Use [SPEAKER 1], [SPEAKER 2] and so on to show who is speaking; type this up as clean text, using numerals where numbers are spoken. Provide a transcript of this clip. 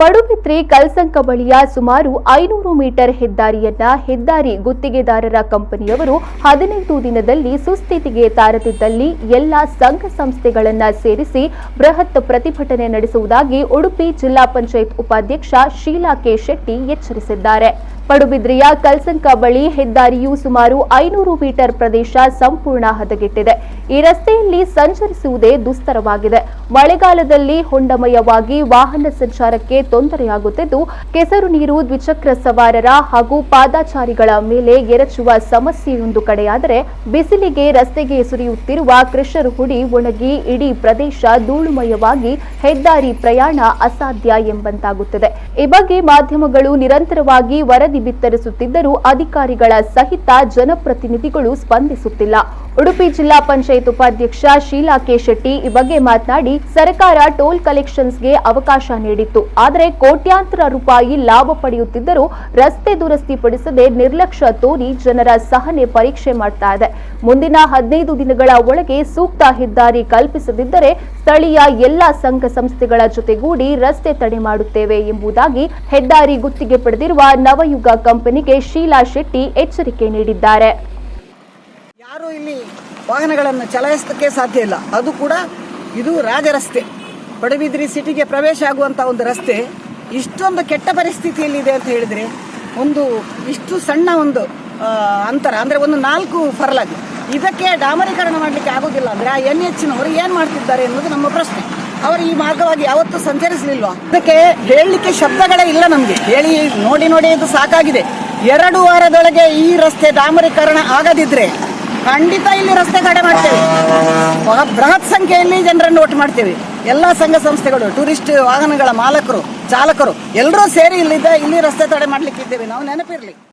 [SPEAKER 1] ಪಡುಬಿದ್ರಿ ಕಲ್ಸಂಕ ಬಳಿಯ ಸುಮಾರು 500 ಮೀಟರ್ ಹೆದ್ದಾರಿಯನ್ನ ಹೆದ್ದಾರಿ ಗುತ್ತಿಗೆದಾರರ ಕಂಪನಿಯವರು 15 ದಿನದಲ್ಲಿ ಸುಸ್ಥಿತಿಗೆ ತಾರದಿದ್ದಲ್ಲಿ ಎಲ್ಲ ಸಂಘ ಸಂಸ್ಥೆಗಳನ್ನು ಸೇರಿಸಿ ಬೃಹತ್ ಪ್ರತಿಭಟನೆ ನಡೆಸುವುದಾಗಿ ಉಡುಪಿ ಜಿಲ್ಲಾ ಪಂಚಾಯತ್ ಉಪಾಧ್ಯಕ್ಷ ಶೀಲಾ ಕೆ ಶೆಟ್ಟಿ ಎಚ್ಚರಿಸಿದ್ದಾರೆ. ಪಡುಬಿದ್ರಿಯ ಕಲ್ಸಂಕ ಬಳಿ ಹೆದ್ದಾರಿಯು ಸುಮಾರು 500 ಮೀಟರ್ ಪ್ರದೇಶ ಸಂಪೂರ್ಣ ಹದಗೆಟ್ಟಿದೆ. ಈ ರಸ್ತೆಯಲ್ಲಿ ಸಂಚರಿಸುವುದೇ ದುಸ್ತರವಾಗಿದೆ. ಮಳೆಗಾಲದಲ್ಲಿ ಹೊಂಡಮಯವಾಗಿ ವಾಹನ ಸಂಚಾರಕ್ಕೆ ತೊಂದರೆಯಾಗುತ್ತಿದ್ದು, ಕೆಸರು ನೀರು ದ್ವಿಚಕ್ರ ಸವಾರರ ಹಾಗೂ ಪಾದಾಚಾರಿಗಳ ಮೇಲೆ ಎರಚುವ ಸಮಸ್ಯೆಯೊಂದು ಕಡೆಯಾದರೆ, ಬಿಸಿಲಿಗೆ ರಸ್ತೆಗೆ ಸುರಿಯುತ್ತಿರುವ ಕ್ರಷರ್ ಹುಡಿ ಒಣಗಿ ಇಡೀ ಪ್ರದೇಶ ಧೂಳುಮಯವಾಗಿ ಹೆದ್ದಾರಿ ಪ್ರಯಾಣ ಅಸಾಧ್ಯ ಎಂಬಂತಾಗುತ್ತದೆ. ಈ ಬಗ್ಗೆ ಮಾಧ್ಯಮಗಳು ನಿರಂತರವಾಗಿ ವರದಿ ಬಿತ್ತರಿಸುತ್ತಿದ್ದರೂ ಅಧಿಕಾರಿಗಳ ಸಹಿತ ಜನಪ್ರತಿನಿಧಿಗಳು ಸ್ಪಂದಿಸುತ್ತಿಲ್ಲ. ಉಡುಪಿ ಜಿಲ್ಲಾ ಪಂಚಾಯತ್ ಉಪಾಧ್ಯಕ್ಷ ಶೀಲಾ ಕೆ ಶೆಟ್ಟಿ ಈ ಬಗ್ಗೆ ಮಾತನಾಡಿ, ಸರ್ಕಾರ ಟೋಲ್ ಕಲೆಕ್ಷನ್ಸ್ಗೆ ಅವಕಾಶ ನೀಡಿತ್ತು. ಆದರೆ ಕೋಟ್ಯಾಂತರ ರೂಪಾಯಿ ಲಾಭ ಪಡೆಯುತ್ತಿದ್ದರೂ ರಸ್ತೆ ದುರಸ್ತಿ ಪಡಿಸದೆ ನಿರ್ಲಕ್ಷ್ಯ ತೋರಿ ಜನರ ಸಹನೆ ಪರೀಕ್ಷೆ ಮಾಡ್ತಾ ಇದೆ. ಮುಂದಿನ 15 ದಿನಗಳ ಒಳಗೆ ಸೂಕ್ತ ಹೆದ್ದಾರಿ ಕಲ್ಪಿಸದಿದ್ದರೆ ಸ್ಥಳೀಯ ಎಲ್ಲಾ ಸಂಘ ಸಂಸ್ಥೆಗಳ ಜೊತೆಗೂಡಿ ರಸ್ತೆ ತಡೆ ಮಾಡುತ್ತೇವೆ ಎಂಬುದಾಗಿ ಹೆದ್ದಾರಿ ಗುತ್ತಿಗೆ ಪಡೆದಿರುವ ನವಯುಗ ಕಂಪನಿಗೆ ಶೀಲಾ ಶೆಟ್ಟಿ ಎಚ್ಚರಿಕೆ ನೀಡಿದ್ದಾರೆ.
[SPEAKER 2] ಯಾರು ಇಲ್ಲಿ ವಾಹನಗಳನ್ನು ಚಲಾಯಿಸಲಿಕ್ಕೆ ಸಾಧ್ಯ ಇಲ್ಲ. ಅದು ಕೂಡ ಇದು ರಾಜರಸ್ತೆ, ಪಡುಬಿದ್ರಿ ಸಿಟಿಗೆ ಪ್ರವೇಶ ಆಗುವಂತ ಒಂದು ರಸ್ತೆ ಇಷ್ಟೊಂದು ಕೆಟ್ಟ ಪರಿಸ್ಥಿತಿಯಲ್ಲಿದೆ ಅಂತ ಹೇಳಿದ್ರೆ, ಇಷ್ಟು ಸಣ್ಣ ಒಂದು ಅಂತರ ಅಂದ್ರೆ 4 ಫರ್ಲಾಗ್ ಇದಕ್ಕೆ ಡಾಮರೀಕರಣ ಮಾಡಲಿಕ್ಕೆ ಆಗೋದಿಲ್ಲ ಅಂದ್ರೆ ಆ NH-ನವರು ಏನ್ ಮಾಡ್ತಿದ್ದಾರೆ ಎನ್ನುವುದು ನಮ್ಮ ಪ್ರಶ್ನೆ. ಅವರು ಈ ಮಾರ್ಗವಾಗಿ ಯಾವತ್ತೂ ಸಂಚರಿಸಲಿಲ್ವಾ? ಇದಕ್ಕೆ ಹೇಳಲಿಕ್ಕೆ ಶಬ್ದಗಳೇ ಇಲ್ಲ ನಮಗೆ. ಹೇಳಿ ನೋಡಿ ಇದು ಸಾಕಾಗಿದೆ. 2 ವಾರದೊಳಗೆ ಈ ರಸ್ತೆ ಡಾಮರೀಕರಣ ಆಗದಿದ್ರೆ ಖಂಡಿತ ಇಲ್ಲಿ ರಸ್ತೆ ತಡೆ ಮಾಡ್ತೇವೆ. ಬೃಹತ್ ಸಂಖ್ಯೆಯಲ್ಲಿ ಜನರನ್ನು ಒಟ್ಟು ಮಾಡ್ತೇವೆ. ಎಲ್ಲ ಸಂಘ ಸಂಸ್ಥೆಗಳು, ಟೂರಿಸ್ಟ್ ವಾಹನಗಳ ಮಾಲಕರು, ಚಾಲಕರು ಎಲ್ಲರೂ ಸೇರಿ ಇಲ್ಲಿ ರಸ್ತೆ ತಡೆ ಮಾಡ್ಲಿಕ್ಕಿದ್ದೇವೆ. ನಾವು ನೆನಪಿರ್ಲಿ.